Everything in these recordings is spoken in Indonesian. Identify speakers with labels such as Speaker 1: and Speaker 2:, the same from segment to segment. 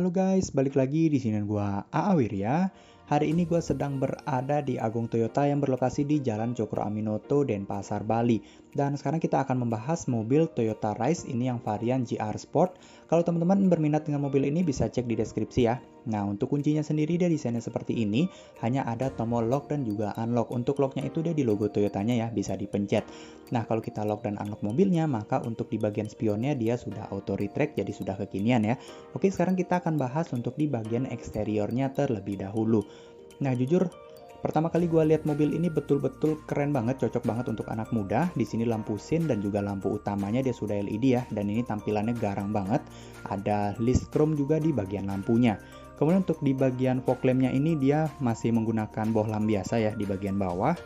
Speaker 1: Halo guys, balik lagi di sini gua AA Wirya. Hari ini gua sedang berada di Agung Toyota yang berlokasi di Jalan Cokro Aminoto, Denpasar, Bali. Dan sekarang kita akan membahas mobil Toyota Rise ini yang varian GR Sport. Kalau teman-teman berminat dengan mobil ini bisa cek di deskripsi ya. Nah, untuk kuncinya sendiri dia desainnya seperti ini, hanya ada tombol lock dan juga unlock. Untuk locknya itu dia di logo Toyotanya ya, bisa dipencet. Nah, kalau kita lock dan unlock mobilnya, maka untuk di bagian spionnya dia sudah auto retract, jadi sudah kekinian ya. Oke, sekarang kita akan bahas untuk di bagian eksteriornya terlebih dahulu. Nah, jujur pertama kali gue lihat mobil ini betul-betul keren banget, cocok banget untuk anak muda. Di sini lampu sin dan juga lampu utamanya dia sudah LED ya, dan ini tampilannya garang banget. Ada list chrome juga di bagian lampunya. Kemudian untuk di bagian fog lampnya ini dia masih menggunakan bohlam biasa ya di bagian bawah.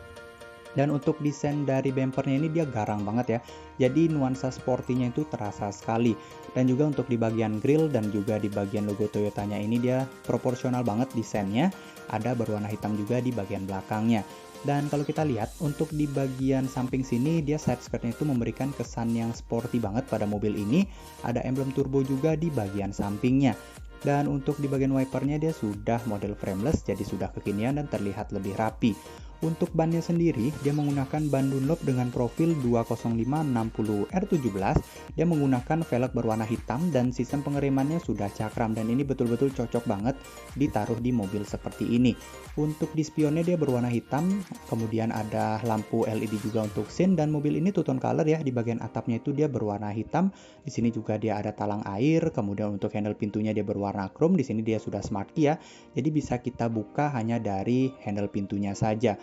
Speaker 1: Dan untuk desain dari bumpernya ini dia garang banget ya. Jadi nuansa sportinya itu terasa sekali. Dan juga untuk di bagian grill dan juga di bagian logo Toyotanya ini dia proporsional banget desainnya. Ada berwarna hitam juga di bagian belakangnya. Dan kalau kita lihat untuk di bagian samping sini dia side skirtnya itu memberikan kesan yang sporty banget pada mobil ini. Ada emblem turbo juga di bagian sampingnya. Dan untuk di bagian wipernya dia sudah model frameless, jadi sudah kekinian dan terlihat lebih rapi. Untuk bannya sendiri, dia menggunakan ban Dunlop dengan profil 205/60R17. Dia menggunakan velg berwarna hitam dan sistem pengeremannya sudah cakram dan ini betul-betul cocok banget ditaruh di mobil seperti ini. Untuk di spionnya dia berwarna hitam, kemudian ada lampu LED juga untuk sin dan mobil ini two tone color ya. Di bagian atapnya itu dia berwarna hitam. Di sini juga dia ada talang air, kemudian untuk handle pintunya dia berwarna chrome. Di sini dia sudah smart key ya. Jadi bisa kita buka hanya dari handle pintunya saja.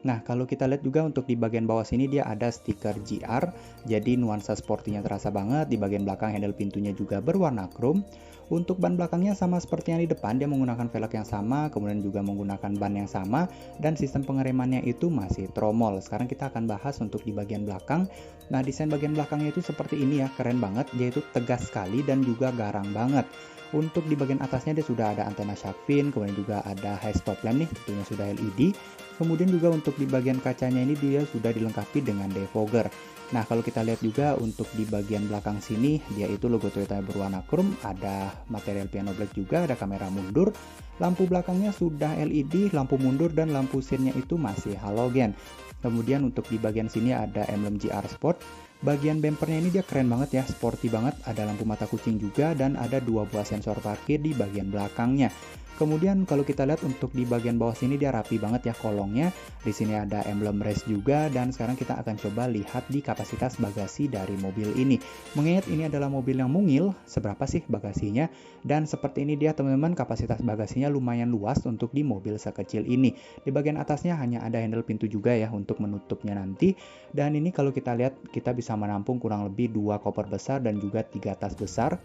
Speaker 1: Nah, kalau kita lihat juga untuk di bagian bawah sini dia ada stiker GR, jadi nuansa sportinya terasa banget. Di bagian belakang handle pintunya juga berwarna chrome. Untuk ban belakangnya sama seperti yang di depan, dia menggunakan velg yang sama, kemudian juga menggunakan ban yang sama, dan sistem pengeremannya itu masih tromol. Sekarang kita akan bahas untuk di bagian belakang. Nah, desain bagian belakangnya itu seperti ini ya, keren banget, dia itu tegas sekali dan juga garang banget. Untuk di bagian atasnya dia sudah ada antena shark fin, kemudian juga ada high stop lamp nih, tentunya sudah LED. Kemudian juga untuk di bagian kacanya ini dia sudah dilengkapi dengan defogger. Nah, kalau kita lihat juga untuk di bagian belakang sini dia itu logo Toyota berwarna chrome, ada material piano black juga, ada kamera mundur. Lampu belakangnya sudah LED, lampu mundur dan lampu sinnya itu masih halogen. Kemudian untuk di bagian sini ada emblem GR Sport. Bagian bumpernya ini dia keren banget ya, sporty banget, ada lampu mata kucing juga dan ada dua buah sensor parkir di bagian belakangnya. Kemudian kalau kita lihat untuk di bagian bawah sini dia rapi banget ya kolongnya. Di sini ada emblem race juga dan sekarang kita akan coba lihat di kapasitas bagasi dari mobil ini. Mengingat ini adalah mobil yang mungil, seberapa sih bagasinya? Dan seperti ini dia teman-teman, kapasitas bagasinya lumayan luas untuk di mobil sekecil ini. Di bagian atasnya hanya ada handle pintu juga ya untuk menutupnya nanti. Dan ini kalau kita lihat kita bisa menampung kurang lebih 2 koper besar dan juga 3 tas besar.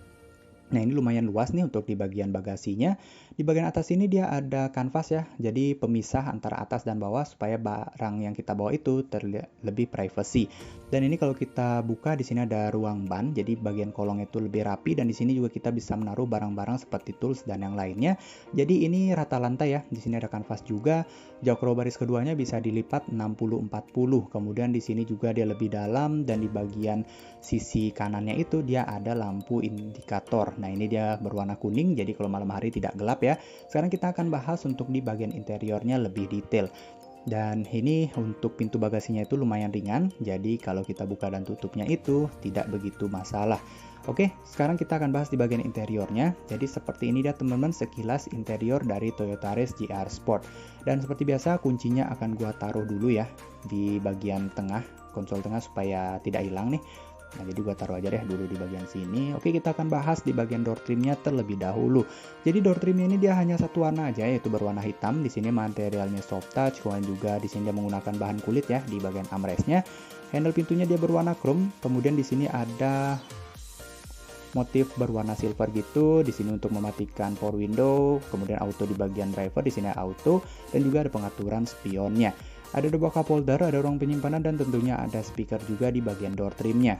Speaker 1: Nah, ini lumayan luas nih untuk di bagian bagasinya. Di bagian atas ini dia ada kanvas ya, jadi pemisah antara atas dan bawah supaya barang yang kita bawa itu terlihat lebih privacy. Dan ini kalau kita buka di sini ada ruang ban, jadi bagian kolong itu lebih rapi dan di sini juga kita bisa menaruh barang-barang seperti tools dan yang lainnya. Jadi ini rata lantai ya. Di sini ada kanvas juga. Jok row baris keduanya bisa dilipat 60-40. Kemudian di sini juga dia lebih dalam dan di bagian sisi kanannya itu dia ada lampu indikator. Nah, ini dia berwarna kuning, jadi kalau malam hari tidak gelap ya. Sekarang kita akan bahas untuk di bagian interiornya lebih detail. Dan ini untuk pintu bagasinya itu lumayan ringan, jadi kalau kita buka dan tutupnya itu tidak begitu masalah. Oke, sekarang kita akan bahas di bagian interiornya. Jadi seperti ini dia teman-teman sekilas interior dari Toyota Rise GR Sport. Dan seperti biasa kuncinya akan gua taruh dulu ya di bagian tengah, konsol tengah supaya tidak hilang nih. Nah, jadi gua taruh aja deh dulu di bagian sini. Oke, kita akan bahas di bagian door trimnya terlebih dahulu. Jadi door trimnya ini dia hanya satu warna aja, yaitu berwarna hitam. Di sini materialnya soft touch, kemudian juga di sini dia menggunakan bahan kulit ya di bagian armrestnya. Handle pintunya dia berwarna chrome. Kemudian di sini ada motif berwarna silver gitu. Di sini untuk mematikan power window, kemudian auto di bagian driver, di sini auto dan juga ada pengaturan spionnya. Ada dua cup holder, ada ruang penyimpanan dan tentunya ada speaker juga di bagian door trimnya.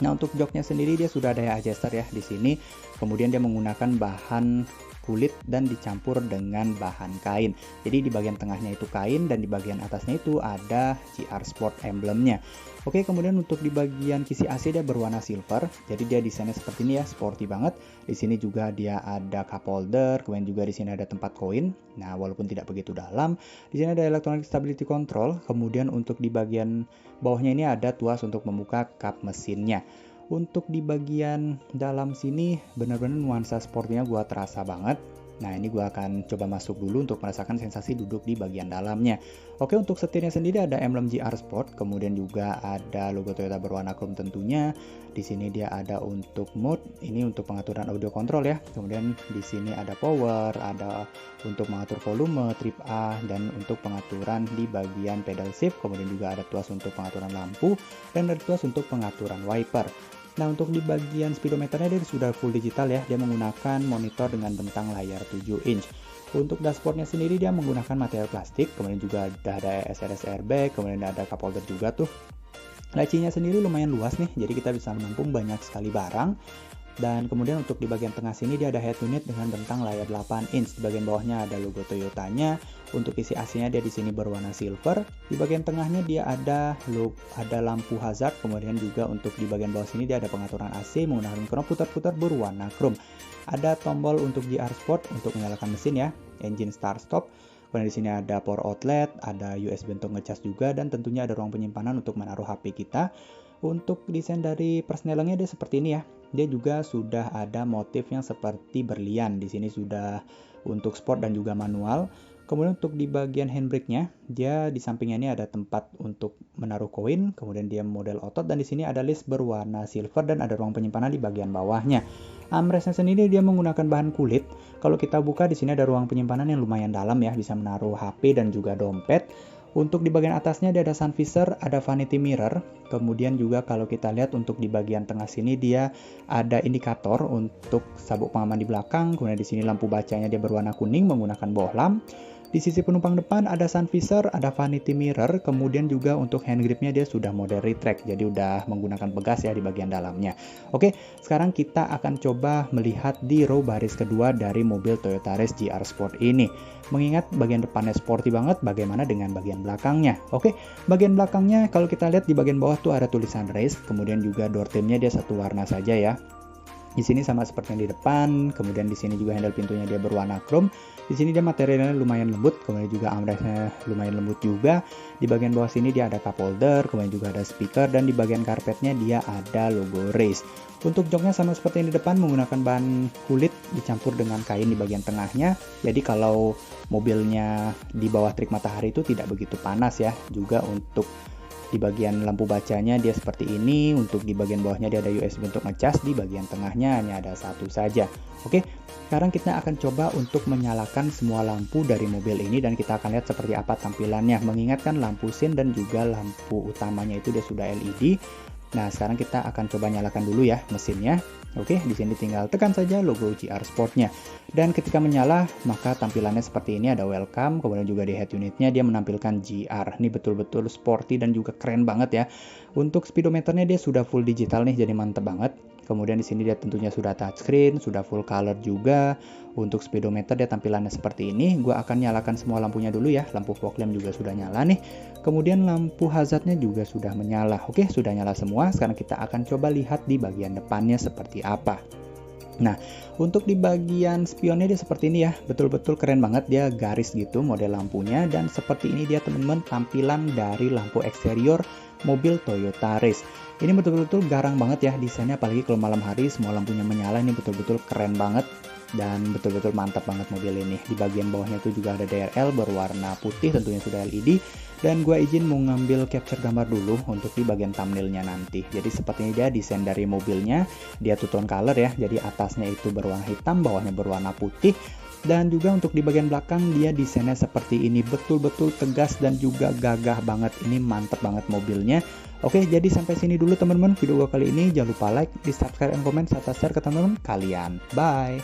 Speaker 1: Nah, untuk joknya sendiri dia sudah ada adjuster ya di sini. Kemudian dia menggunakan bahan kulit dan dicampur dengan bahan kain. Jadi di bagian tengahnya itu kain dan di bagian atasnya itu ada GR Sport emblemnya. Oke, kemudian untuk di bagian kisi AC dia berwarna silver. Jadi dia desainnya seperti ini ya, sporty banget. Di sini juga dia ada cup holder, kemudian juga di sini ada tempat koin. Nah, walaupun tidak begitu dalam, di sini ada electronic stability control. Kemudian untuk di bagian bawahnya ini ada tuas untuk membuka kap mesinnya. Untuk di bagian dalam sini benar-benar nuansa sportnya gua terasa banget. Nah, ini gue akan coba masuk dulu untuk merasakan sensasi duduk di bagian dalamnya. Oke, untuk setirnya sendiri ada emblem GR Sport, kemudian juga ada logo Toyota berwarna chrome tentunya. Di sini dia ada untuk mode, ini untuk pengaturan audio control ya. Kemudian di sini ada power, ada untuk mengatur volume, trip A, dan untuk pengaturan di bagian pedal shift. Kemudian juga ada tuas untuk pengaturan lampu, dan ada tuas untuk pengaturan wiper. Nah, untuk di bagian speedometernya dia sudah full digital ya, dia menggunakan monitor dengan bentang layar 7 inch. Untuk dashboardnya sendiri dia menggunakan material plastik, kemudian juga ada SRS airbag, kemudian ada cup holder juga tuh. Lacinya sendiri lumayan luas nih, jadi kita bisa menampung banyak sekali barang. Dan kemudian untuk di bagian tengah sini dia ada head unit dengan bentang layar 8 inch. Di bagian bawahnya ada logo Toyotanya. Untuk isi AC-nya dia di sini berwarna silver. Di bagian tengahnya dia ada lampu hazard. Kemudian juga untuk di bagian bawah sini dia ada pengaturan AC menggunakan knob putar-putar berwarna chrome. Ada tombol untuk GR Sport untuk menyalakan mesin ya, engine start stop. Kemudian di sini ada power outlet, ada USB untuk ngecas juga, dan tentunya ada ruang penyimpanan untuk menaruh HP kita. Untuk desain dari persnelengnya dia seperti ini ya. Dia juga sudah ada motif yang seperti berlian. Di sini sudah untuk sport dan juga manual. Kemudian untuk di bagian handbrake-nya, dia di sampingnya ini ada tempat untuk menaruh koin. Kemudian dia model otot, dan di sini ada list berwarna silver dan ada ruang penyimpanan di bagian bawahnya. Armrestnya sendiri dia menggunakan bahan kulit. Kalau kita buka di sini ada ruang penyimpanan yang lumayan dalam ya, bisa menaruh HP dan juga dompet. Untuk di bagian atasnya dia ada sun visor, ada vanity mirror. Kemudian juga kalau kita lihat untuk di bagian tengah sini dia ada indikator untuk sabuk pengaman di belakang. Kemudian di sini lampu bacanya dia berwarna kuning menggunakan bohlam. Di sisi penumpang depan ada sun visor, ada vanity mirror, kemudian juga untuk hand gripnya dia sudah model retract, jadi udah menggunakan pegas ya di bagian dalamnya. Oke, sekarang kita akan coba melihat di row baris kedua dari mobil Toyota Race GR Sport ini. Mengingat bagian depannya sporty banget, bagaimana dengan bagian belakangnya? Oke, bagian belakangnya kalau kita lihat di bagian bawah tuh ada tulisan Race, kemudian juga door trimnya dia satu warna saja ya. Di sini sama seperti yang di depan, kemudian di sini juga handle pintunya dia berwarna chrome. Di sini dia materialnya lumayan lembut, kemudian juga armrestnya lumayan lembut juga. Di bagian bawah sini dia ada cup holder, kemudian juga ada speaker, dan di bagian karpetnya dia ada logo Race. Untuk joknya sama seperti yang di depan menggunakan bahan kulit dicampur dengan kain di bagian tengahnya. Jadi kalau mobilnya di bawah terik matahari itu tidak begitu panas ya. Juga untuk di bagian lampu bacanya dia seperti ini. Untuk di bagian bawahnya dia ada USB untuk ngecas. Di bagian tengahnya hanya ada satu saja. Oke, sekarang kita akan coba untuk menyalakan semua lampu dari mobil ini, dan kita akan lihat seperti apa tampilannya. Mengingatkan lampu sin dan juga lampu utamanya itu dia sudah LED. Nah, sekarang kita akan coba nyalakan dulu ya mesinnya. Oke, di sini tinggal tekan saja logo GR Sportnya. Dan ketika menyala, maka tampilannya seperti ini, ada welcome, kemudian juga di head unitnya dia menampilkan GR. Ini betul-betul sporty dan juga keren banget ya. Untuk speedometernya dia sudah full digital nih, jadi mantep banget. Kemudian di sini dia tentunya sudah touchscreen, sudah full color juga. Untuk speedometer dia tampilannya seperti ini. Gua akan nyalakan semua lampunya dulu ya. Lampu fog lamp juga sudah nyala nih. Kemudian lampu hazardnya juga sudah menyala. Oke, sudah nyala semua. Sekarang kita akan coba lihat di bagian depannya seperti apa. Nah, untuk di bagian spionnya dia seperti ini ya. Betul-betul keren banget, dia garis gitu model lampunya. Dan seperti ini dia teman-teman tampilan dari lampu eksterior mobil Toyota Race. Ini betul-betul garang banget ya desainnya, apalagi kalau malam hari semua lampunya menyala. Ini betul-betul keren banget dan betul-betul mantap banget mobil ini. Di bagian bawahnya itu juga ada DRL berwarna putih, tentunya sudah LED. Dan gue izin mau ngambil capture gambar dulu untuk di bagian thumbnailnya nanti. Jadi seperti ini dia desain dari mobilnya. Dia two tone color ya, jadi atasnya itu berwarna hitam, bawahnya berwarna putih. Dan juga untuk di bagian belakang dia desainnya seperti ini, betul-betul tegas dan juga gagah banget. Ini mantep banget mobilnya. Oke, jadi sampai sini dulu teman-teman video gue kali ini. Jangan lupa like, di subscribe, dan komen serta share ke teman-teman kalian. Bye.